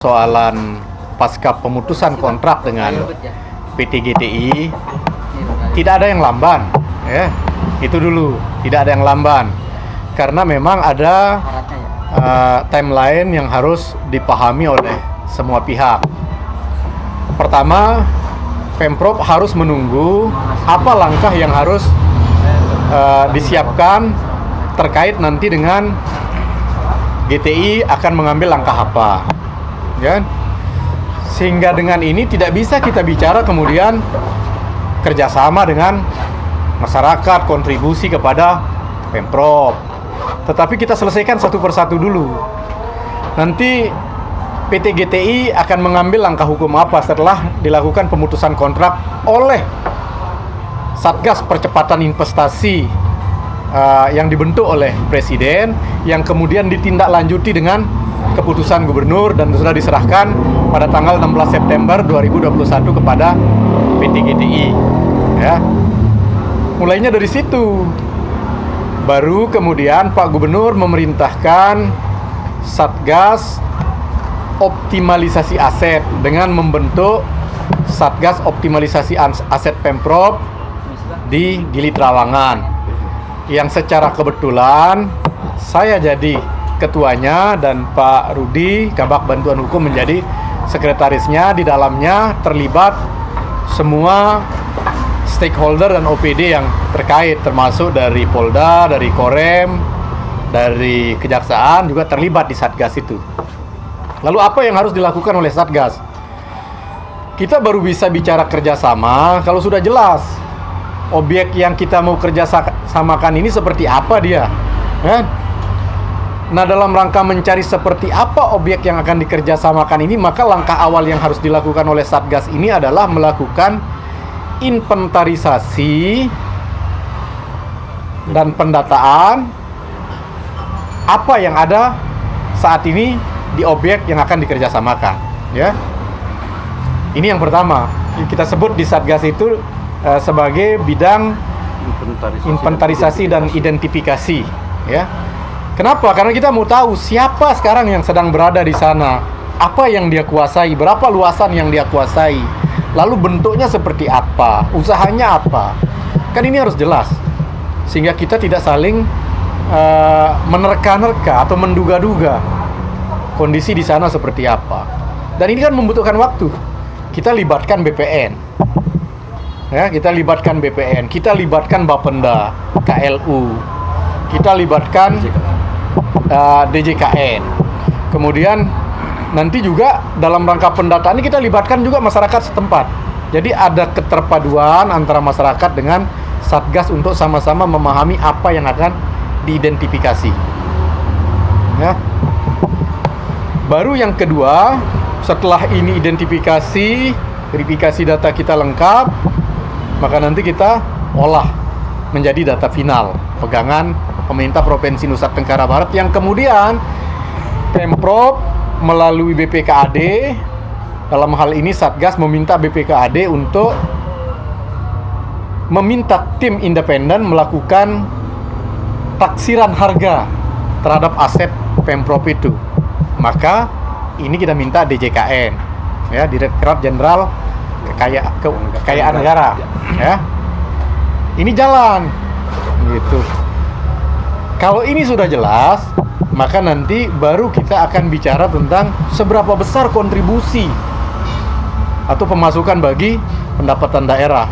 Soalan pasca pemutusan kontrak dengan PT GTI tidak ada yang lamban, ya. Itu dulu, tidak ada yang lamban karena memang ada timeline yang harus dipahami oleh semua pihak. Pertama, Pemprov harus menunggu apa langkah yang harus disiapkan terkait nanti dengan GTI akan mengambil langkah apa, ya. Sehingga dengan ini tidak bisa kita bicara kemudian kerjasama dengan masyarakat, kontribusi kepada Pemprov. Tetapi kita selesaikan satu persatu dulu. Nanti PT GTI akan mengambil langkah hukum apa setelah dilakukan pemutusan kontrak oleh Satgas Percepatan Investasi yang dibentuk oleh Presiden, yang kemudian ditindaklanjuti dengan keputusan Gubernur dan sudah diserahkan pada tanggal 16 September 2021 kepada PT GTI, ya. Mulainya dari situ. Baru kemudian Pak Gubernur memerintahkan Satgas Optimalisasi Aset dengan membentuk Satgas Optimalisasi Aset Pemprov di Gili Trawangan, yang secara kebetulan saya jadi ketuanya dan Pak Rudi Kabak Bantuan Hukum menjadi sekretarisnya. Di dalamnya terlibat semua stakeholder dan OPD yang terkait, termasuk dari Polda, dari Korem, dari Kejaksaan juga terlibat di Satgas itu. Lalu apa yang harus dilakukan oleh Satgas? Kita baru bisa bicara kerjasama kalau sudah jelas objek yang kita mau kerjasamakan ini seperti apa dia, kan? Nah, dalam rangka mencari seperti apa objek yang akan dikerjasamakan ini, maka langkah awal yang harus dilakukan oleh Satgas ini adalah melakukan inventarisasi dan pendataan apa yang ada saat ini di objek yang akan dikerjasamakan, ya. Ini yang pertama, kita sebut di Satgas itu sebagai bidang inventarisasi dan identifikasi, ya. Kenapa? Karena kita mau tahu siapa sekarang yang sedang berada di sana, apa yang dia kuasai, berapa luasan yang dia kuasai, lalu bentuknya seperti apa, usahanya apa. Kan ini harus jelas, sehingga kita tidak saling menerka-nerka atau menduga-duga kondisi di sana seperti apa. Dan ini kan membutuhkan waktu. Kita libatkan BPN, ya, kita libatkan BPN, kita libatkan Bapenda, KLU, kita libatkan DJKN. Kemudian nanti juga dalam rangka pendataan ini kita libatkan juga masyarakat setempat. Jadi ada keterpaduan antara masyarakat dengan Satgas untuk sama-sama memahami apa yang akan diidentifikasi, ya. Baru yang kedua, setelah ini identifikasi, verifikasi data kita lengkap, maka nanti kita olah menjadi data final pegangan pemerintah Provinsi Nusa Tenggara Barat, yang kemudian Pemprov melalui BPKAD, dalam hal ini Satgas meminta BPKAD untuk meminta tim independen melakukan taksiran harga terhadap aset Pemprov itu. Maka ini kita minta DJKN, ya, Direktorat Jenderal Kekayaan Negara, ya. Ini jalan gitu. Kalau ini sudah jelas, maka nanti baru kita akan bicara tentang seberapa besar kontribusi atau pemasukan bagi pendapatan daerah.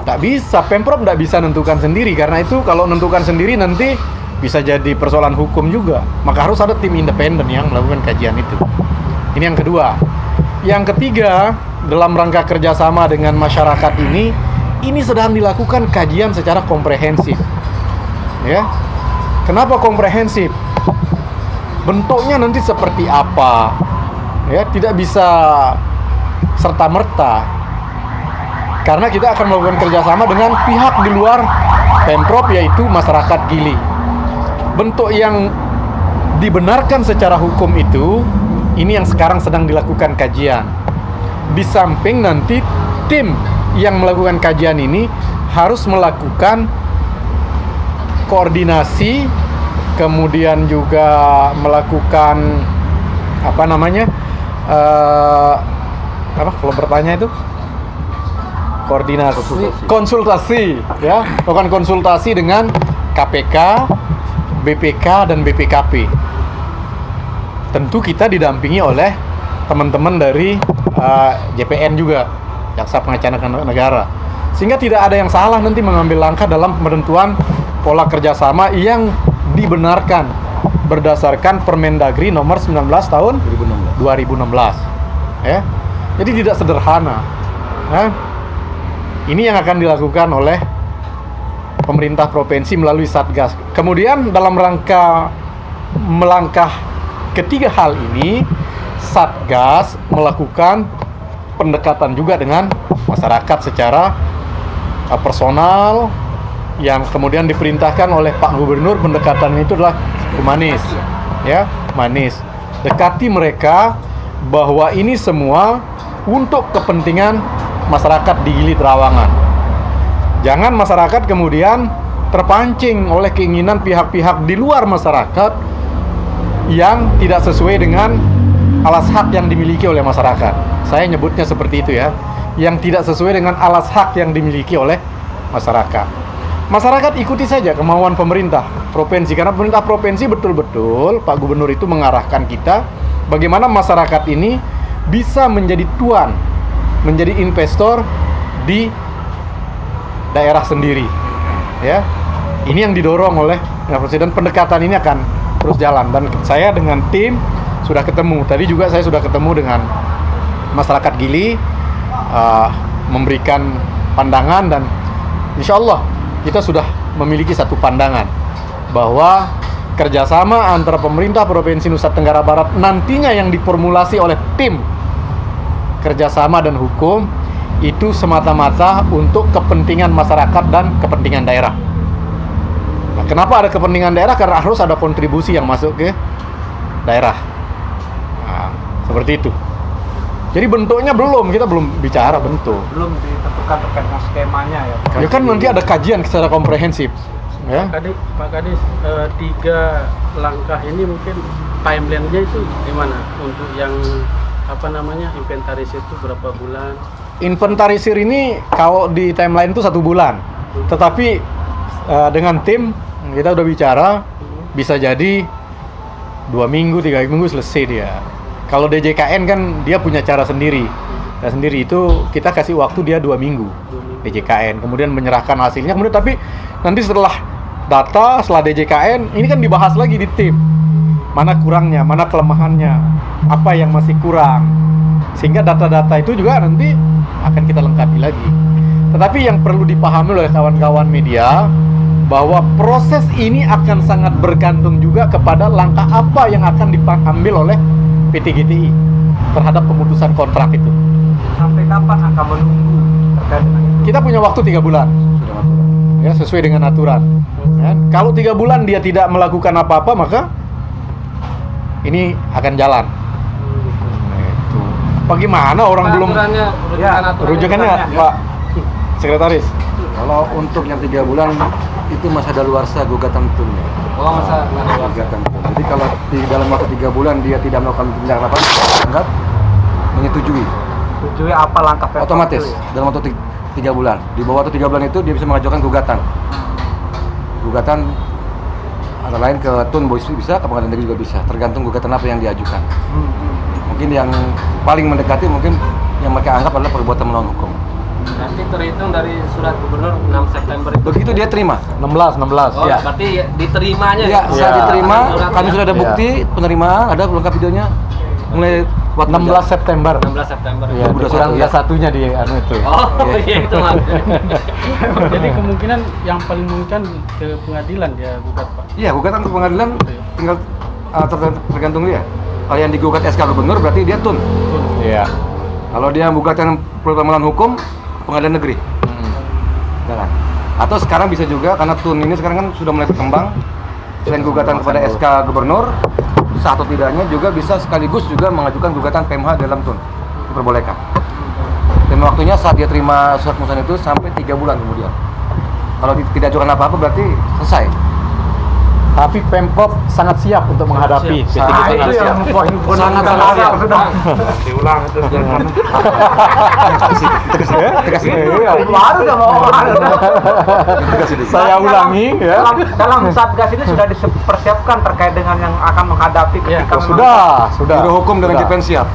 Tak bisa, Pemprov tidak bisa nentukan sendiri, karena itu kalau nentukan sendiri nanti bisa jadi persoalan hukum juga. Maka harus ada tim independen yang melakukan kajian itu. Ini yang kedua. Yang ketiga, dalam rangka kerjasama dengan masyarakat ini sedang dilakukan kajian secara komprehensif, ya. Kenapa komprehensif? Bentuknya nanti seperti apa, ya, tidak bisa serta-merta, karena kita akan melakukan kerjasama dengan pihak di luar Pemprov, yaitu masyarakat Gili. Bentuk yang dibenarkan secara hukum itu, ini yang sekarang sedang dilakukan kajian. Di samping nanti tim yang melakukan kajian ini harus melakukan koordinasi, kemudian juga melakukan apa kalau bertanya itu konsultasi ya, lakukan konsultasi dengan KPK, BPK dan BPKP. Tentu kita didampingi oleh teman-teman dari JPN juga, Jaksa Pengacara Negara, sehingga tidak ada yang salah nanti mengambil langkah dalam penentuan pola kerjasama yang dibenarkan berdasarkan Permendagri nomor 19 tahun 2016 ya. Jadi tidak sederhana ya. Ini yang akan dilakukan oleh pemerintah provinsi melalui Satgas. Kemudian dalam rangka melangkah ketiga hal ini, Satgas melakukan pendekatan juga dengan masyarakat secara personal, yang kemudian diperintahkan oleh Pak Gubernur. Pendekatan itu adalah humanis ya, manis. Dekati mereka bahwa ini semua untuk kepentingan masyarakat di Gili Trawangan. Jangan masyarakat kemudian terpancing oleh keinginan pihak-pihak di luar masyarakat yang tidak sesuai dengan alas hak yang dimiliki oleh masyarakat. Saya nyebutnya seperti itu ya, yang tidak sesuai dengan alas hak yang dimiliki oleh masyarakat. Masyarakat ikuti saja kemauan pemerintah provinsi, karena pemerintah provinsi betul-betul Pak Gubernur itu mengarahkan kita bagaimana masyarakat ini bisa menjadi tuan, menjadi investor di daerah sendiri ya. Ini yang didorong oleh Presiden. Pendekatan ini akan terus jalan, dan saya dengan tim sudah ketemu. Tadi juga saya sudah ketemu dengan masyarakat Gili, memberikan pandangan, dan insya Allah kita sudah memiliki satu pandangan bahwa kerjasama antara pemerintah Provinsi Nusa Tenggara Barat nantinya yang diformulasi oleh tim kerjasama dan hukum itu semata-mata untuk kepentingan masyarakat dan kepentingan daerah. Nah, kenapa ada kepentingan daerah? Karena harus ada kontribusi yang masuk ke daerah. Nah, seperti itu. Jadi bentuknya kita belum bicara bentuk. Belum ditentukan terkait dengan skemanya ya. Ya kan nanti ada kajian secara komprehensif. Ya. Pak Kadis, 3 langkah ini mungkin timeline-nya itu gimana untuk yang inventarisir itu berapa bulan? Inventarisir ini kalau di timeline itu 1 bulan. Tetapi dengan tim kita udah bicara, bisa jadi 2 minggu, 3 minggu selesai dia. Kalau DJKN kan dia punya cara sendiri. Nah, sendiri itu kita kasih waktu dia 2 minggu. DJKN kemudian menyerahkan hasilnya, kemudian tapi nanti setelah data, setelah DJKN ini kan dibahas lagi di tim. Mana kurangnya, mana kelemahannya, apa yang masih kurang. Sehingga data-data itu juga nanti akan kita lengkapi lagi. Tetapi yang perlu dipahami oleh kawan-kawan media bahwa proses ini akan sangat bergantung juga kepada langkah apa yang akan diambil oleh PT GTI terhadap pemutusan kontrak itu. Sampai kapan akan menunggu terkait dengan itu? Kita punya waktu 3 bulan. Ya, sesuai dengan aturan. Ya, kalau 3 bulan dia tidak melakukan apa-apa, maka ini akan jalan. Itu. Bagaimana orang belum rujukannya, Pak Sekretaris? Kalau untuk yang 3 bulan itu masih ada luarsa gugatan tunnya. Oh, masa Gugatan tun. Jadi kalau di dalam waktu 3 bulan dia tidak melakukan tindakan apa, anggap menyetujui. Tujuan apa langkah Otomatis dalam waktu 3 bulan. Di bawah waktu 3 bulan itu dia bisa mengajukan gugatan. Gugatan antara lain ke Tun Boys bisa, ke Pengadilan Negeri juga bisa. Tergantung gugatan apa yang diajukan. Mungkin yang paling mendekati mungkin yang mereka anggap adalah perbuatan melawan hukum. Nanti terhitung dari surat gubernur 6 September itu. Begitu dia terima. 16. Oh, Ya. berarti diterimanya. Ya, setelah Ya. diterima, Suratnya. kami sudah ada bukti penerimaan, ada lengkap videonya. Mulai waktu 16 September. 16 September. Ya, Udah kurang satu, ya. satunya di itu. Oh, iya itu mah. Jadi kemungkinan yang paling mungkin ke pengadilan dia gugat, Pak. Iya, gugatan ke pengadilan tinggal tergantung dia. Kalau yang digugat SK Gubernur berarti dia tun. Iya. Kalau dia gugatan perbuatan hukum, pengadilan negeri. Jalan. Atau sekarang bisa juga karena tun ini sekarang kan sudah mulai berkembang. Selain gugatan kepada SK Gubernur, sah atau tidaknya juga bisa sekaligus juga mengajukan gugatan PMH dalam tun. Diperbolehkan. Dan waktunya saat dia terima surat pemutusan itu sampai 3 bulan kemudian. Kalau tidak ajukan apa-apa berarti selesai. Tapi Pemprov sangat siap untuk menghadapi Siap. PT Itu GTI. yang poin Sangat siap. Diulang itu. Tegas ini. Iya. Baru udah mau Tegas ini. Saya ulangi ya. dalam satgas ini sudah dipersiapkan terkait dengan yang akan menghadapi ketika Oh, memang- sudah. Biro Hukum dengan Sudah. JPN siap.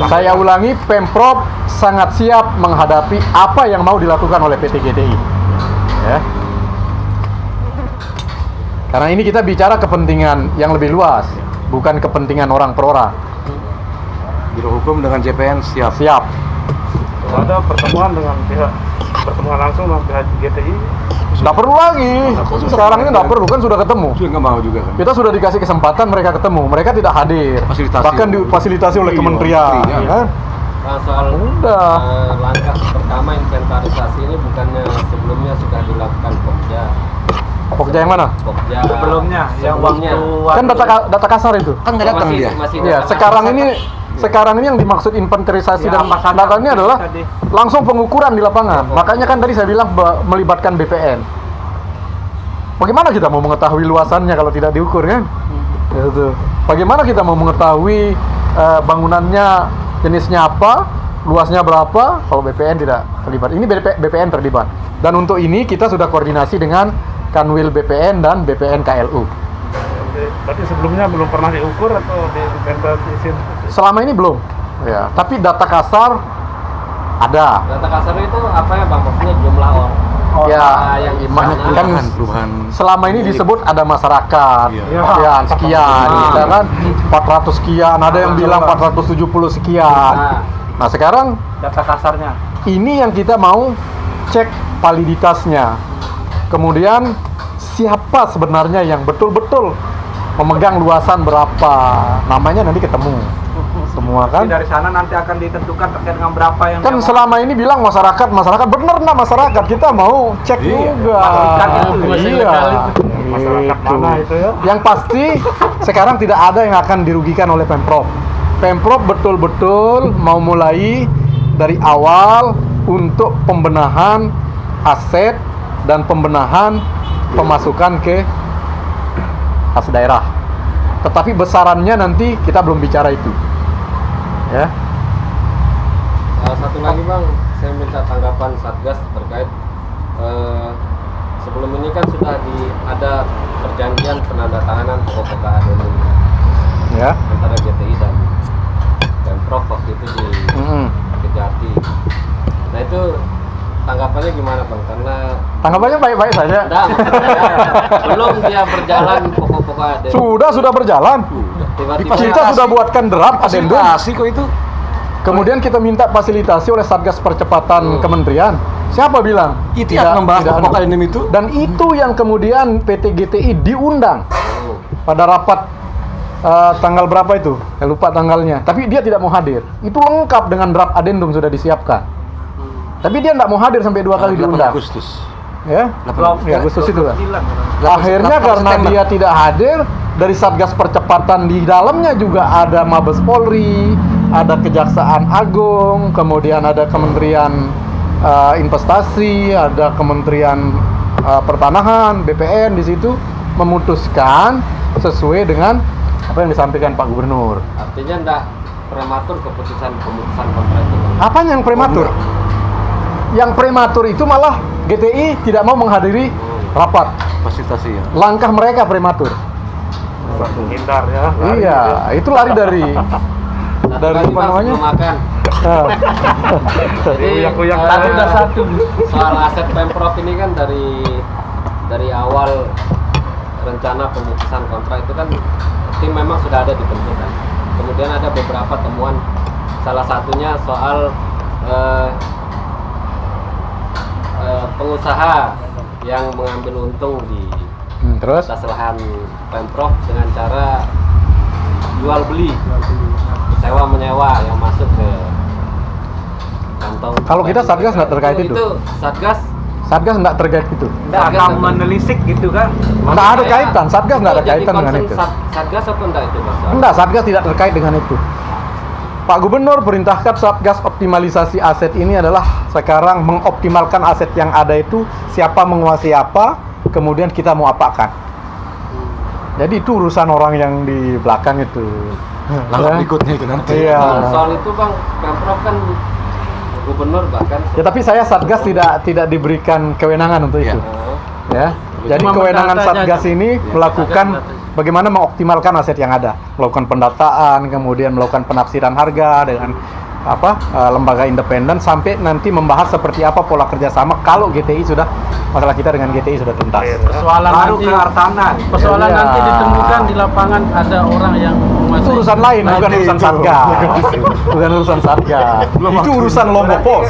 Saya ulangi, Pemprov sangat siap menghadapi apa yang mau dilakukan oleh PT GTI. Ya. Karena ini kita bicara kepentingan yang lebih luas, bukan kepentingan orang per orang. Biro Hukum dengan JPN siap. Siap. Ada pertemuan langsung dengan pihak GTI. Nggak perlu lagi. Sekarang ini nggak perlu, kan sudah ketemu. Sudah nggak mau juga kan. Kita sudah dikasih kesempatan mereka ketemu. Mereka tidak hadir. Fasilitasi. Bahkan difasilitasi oleh Iya, kementerian. menterinya. Ya kan? Nah, soal Udah. langkah pertama inventarisasi ini bukannya sebelumnya sudah dilakukan Pokja. Pokja yang mana? Pokja sebelumnya yang sebelumnya. waktu Kan data kasar itu. Kan nggak datang Masih- dia. masih Iya, data sekarang ini yang dimaksud inventarisasi Ya, dan apa saja data ini mungkin adalah bisa di- langsung pengukuran di lapangan. Makanya kan tadi saya bilang melibatkan BPN. Bagaimana kita mau mengetahui luasannya kalau tidak diukur kan? Gitu. Bagaimana kita mau mengetahui bangunannya jenisnya apa, luasnya berapa kalau BPN tidak terlibat. Ini BPN terlibat. Dan untuk ini kita sudah koordinasi dengan Kanwil BPN dan BPN KLU. Berarti sebelumnya belum pernah diukur atau diinventarisir? Selama ini belum. Ya, tapi data kasar ada. Data kasar itu apa ya Bang? Maksudnya jumlah orang. Ya, yang di banyak sana. kan perubahan. selama ini disebut ada masyarakat Iya. sekian, ya kan 400 sekian, ada yang bilang 470 sekian. Nah sekarang data kasarnya. ini yang kita mau cek validitasnya, kemudian siapa sebenarnya yang betul-betul memegang luasan berapa, namanya nanti ketemu semua kan. Jadi dari sana nanti akan ditentukan terkait dengan berapa yang Kan dia selama ini bilang masyarakat bener nggak masyarakat, kita mau cek Iya. juga. Pastikan itu, masih Iya. legal itu. Masyarakat mana itu ya? Yang pasti sekarang tidak ada yang akan dirugikan oleh Pemprov. Pemprov betul-betul mau mulai dari awal untuk pembenahan aset dan pembenahan pemasukan ke kas daerah. Tetapi besarannya nanti kita belum bicara itu. Ya. Satu lagi Bang, saya minta tanggapan Satgas terkait sebelum ini kan sudah ada perjanjian penandatanganan pokok-pokok ADN Ya. antara GTI dan Pemprov waktu itu di Kejati. Nah itu tanggapannya gimana Bang? Karena Tanggapannya baik-baik saja. enggak, maksudnya belum dia berjalan pokok-pokok ADN. Sudah berjalan. Tiba-tiba Kita sudah buatkan draft adendum. Fasilitasi kok itu. Kemudian kita minta fasilitasi oleh Satgas Percepatan Kementerian. Siapa bilang? Itu yang membahas pokok anu. adendum itu. Dan itu yang kemudian PT GTI diundang Oh, pada rapat tanggal berapa itu? Saya lupa tanggalnya. Tapi dia tidak mau hadir. Itu lengkap dengan draft adendum sudah disiapkan. Tapi dia tidak mau hadir sampai 2 kali 8 diundang. Agustus. Ya, 8 ya Agustus itu kan. 29. Akhirnya 8 karena September. dia tidak hadir, dari Satgas Percepatan di dalamnya juga ada Mabes Polri, ada Kejaksaan Agung, kemudian ada Kementerian Investasi, ada Kementerian Pertanahan, BPN di situ memutuskan sesuai dengan apa yang disampaikan Pak Gubernur. artinya enggak prematur pemutusan kontrak itu Bang. Apanya yang prematur? Yang prematur itu malah GTI tidak mau menghadiri rapat. Fasilitasi ya. Langkah mereka prematur. Hindar ya. Iya, itu lari dari Satu dari lagi apa Bang, namanya? sebelum makan. Nah, Jadi Uyak-uyak tadi udah satu. Soal aset Pemprov ini kan dari awal rencana pemutusan kontrak itu kan tim memang sudah ada dibentuk kan. Kemudian ada beberapa temuan, salah satunya soal pengusaha yang mengambil untung di terus atas lahan Pemprov dengan cara jual beli, sewa menyewa yang masuk ke kantong. Kalau kita Satgas nggak terkait itu. Satgas nggak terkait itu. Nggak akan menelisik gitu kan. Nggak ada kaitan, Satgas nggak ada Jadi kaitan dengan concern itu. Satgas apa enggak itu Mas? Enggak, Satgas tidak terkait dengan itu. Pak Gubernur perintahkan Satgas optimalisasi aset ini adalah sekarang mengoptimalkan aset yang ada itu, siapa menguasai apa, kemudian kita mau apakan. Jadi itu urusan orang yang di belakang itu. Langkah Ya. berikutnya itu nanti. Iya. Soal itu Bang, Pemprov kan gubernur bahkan Ya tapi saya Satgas tidak diberikan kewenangan untuk itu. Ya. Jadi Cuma kewenangan mendata Satgas aja. ini melakukan bagaimana mengoptimalkan aset yang ada, melakukan pendataan, kemudian melakukan penafsiran harga dengan lembaga independen sampai nanti membahas seperti apa pola kerjasama kalau GTI sudah masalah kita dengan GTI sudah tuntas. Persoalan Baru nanti ke Artanan. persoalan Iya. nanti ditemukan di lapangan ada orang yang Itu menguasai. urusan lain, bukan Nanti urusan itu. Satgas. Bukan urusan Satgas. Itu urusan Lombok Pos.